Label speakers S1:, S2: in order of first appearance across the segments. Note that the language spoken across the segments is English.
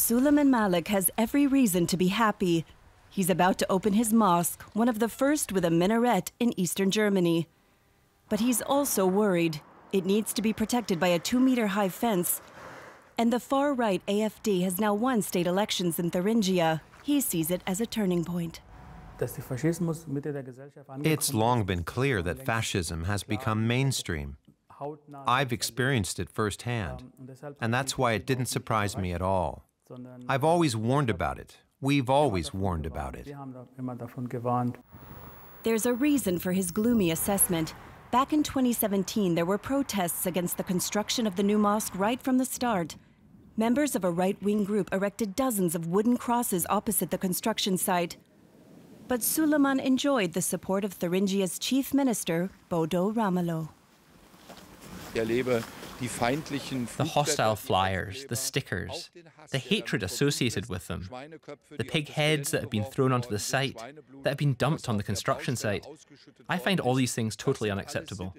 S1: Suleiman Malik has every reason to be happy. He's about to open his mosque, one of the first with a minaret in eastern Germany. But he's also worried. It needs to be protected by a 2-meter-high fence. And the far-right AfD has now won state elections in Thuringia. He sees it as a turning point.
S2: It's long been clear that fascism has become mainstream. I've experienced it firsthand, and that's why it didn't surprise me at all. I've always warned about it. We've always warned about it.
S1: There's a reason for his gloomy assessment. Back in 2017, there were protests against the construction of the new mosque right from the start. Members of a right-wing group erected dozens of wooden crosses opposite the construction site. But Suleiman enjoyed the support of Thuringia's chief minister, Bodo Ramelow.
S3: The hostile flyers, the stickers, the hatred associated with them, the pig heads that have been thrown onto the site, that have been dumped on the construction site. I find all these things totally unacceptable.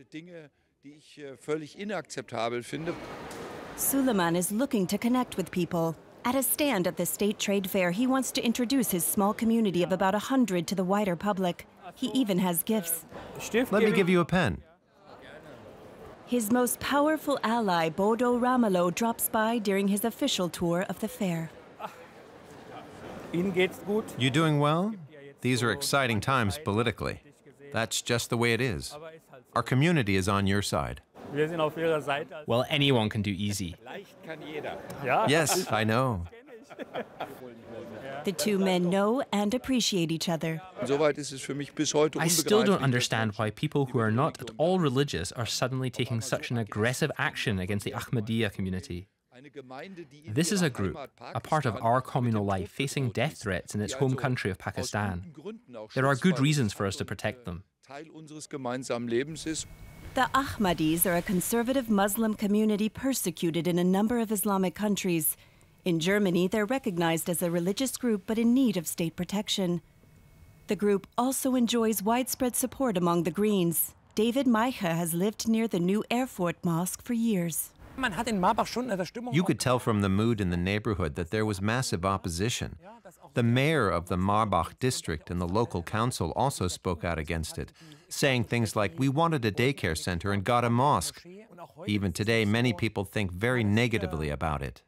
S1: Suleiman is looking to connect with people. At a stand at the state trade fair, he wants to introduce his small community of about 100 to the wider public. He even has gifts.
S2: Let me give you a pen.
S1: His most powerful ally, Bodo Ramelow, drops by during his official tour of the fair.
S2: You doing well? These are exciting times politically. That's just the way it is. Our community is on your side.
S3: Well, anyone can do easy.
S2: Yes, I know.
S1: The two men know and appreciate each other.
S3: I still don't understand why people who are not at all religious are suddenly taking such an aggressive action against the Ahmadiyya community. This is a group, a part of our communal life, facing death threats in its home country of Pakistan. There are good reasons for us to protect them.
S1: The Ahmadis are a conservative Muslim community persecuted in a number of Islamic countries. In Germany, they're recognized as a religious group but in need of state protection. The group also enjoys widespread support among the Greens. David Meiche has lived near the new Erfurt mosque for years.
S2: You could tell from the mood in the neighborhood that there was massive opposition. The mayor of the Marbach district and the local council also spoke out against it, saying things like, "We wanted a daycare center and got a mosque." Even today, many people think very negatively about it.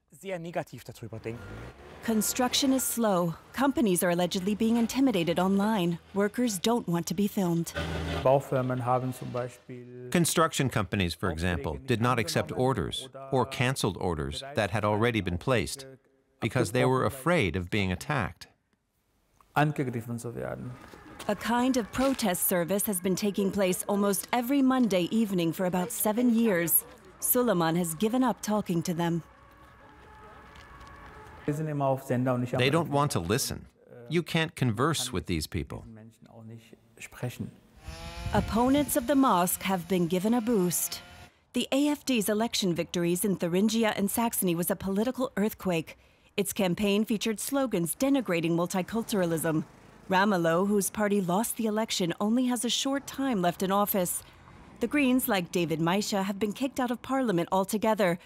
S1: Construction is slow. Companies are allegedly being intimidated online. Workers don't want to be filmed.
S2: Construction companies, for example, did not accept orders or canceled orders that had already been placed because they were afraid of being attacked.
S1: A kind of protest service has been taking place almost every Monday evening for about 7 years. Suleiman has given up talking to them.
S2: They don't want to listen. You can't converse with these people.
S1: Opponents of the mosque have been given a boost. The AfD's election victories in Thuringia and Saxony was a political earthquake. Its campaign featured slogans denigrating multiculturalism. Ramelow, whose party lost the election, only has a short time left in office. The Greens, like David Meiche, have been kicked out of parliament altogether.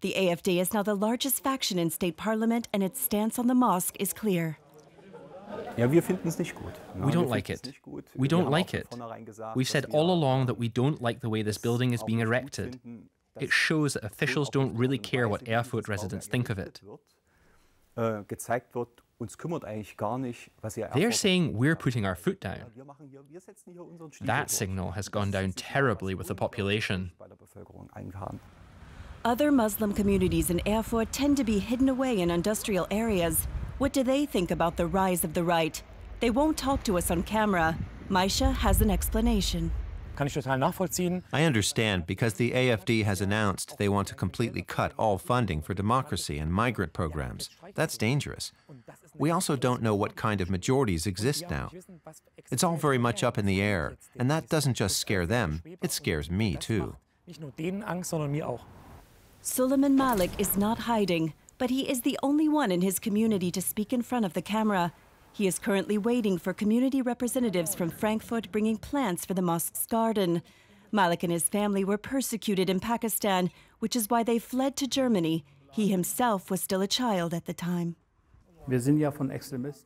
S1: The AfD is now the largest faction in state parliament, and its stance on the mosque is clear.
S3: We don't like it. We don't like it. We've said all along that we don't like the way this building is being erected. It shows that officials don't really care what Erfurt residents think of it. They're saying we're putting our foot down. That signal has gone down terribly with the population.
S1: Other Muslim communities in Erfurt tend to be hidden away in industrial areas. What do they think about the rise of the right? They won't talk to us on camera. Meiche has an explanation.
S2: I understand because the AfD has announced they want to completely cut all funding for democracy and migrant programs. That's dangerous. We also don't know what kind of majorities exist now. It's all very much up in the air, and that doesn't just scare them, it scares me too.
S1: Suleiman Malik is not hiding, but he is the only one in his community to speak in front of the camera. He is currently waiting for community representatives from Frankfurt bringing plants for the mosque's garden. Malik and his family were persecuted in Pakistan, which is why they fled to Germany. He himself was still a child at the time.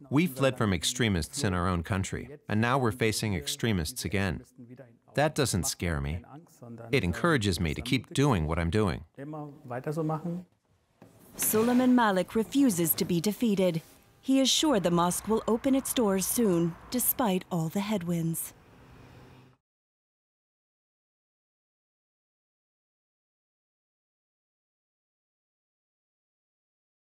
S2: We fled from extremists in our own country, and now we're facing extremists again. That doesn't scare me. It encourages me to keep doing what I'm doing.
S1: Suleiman Malik refuses to be defeated. He is sure the mosque will open its doors soon, despite all the headwinds.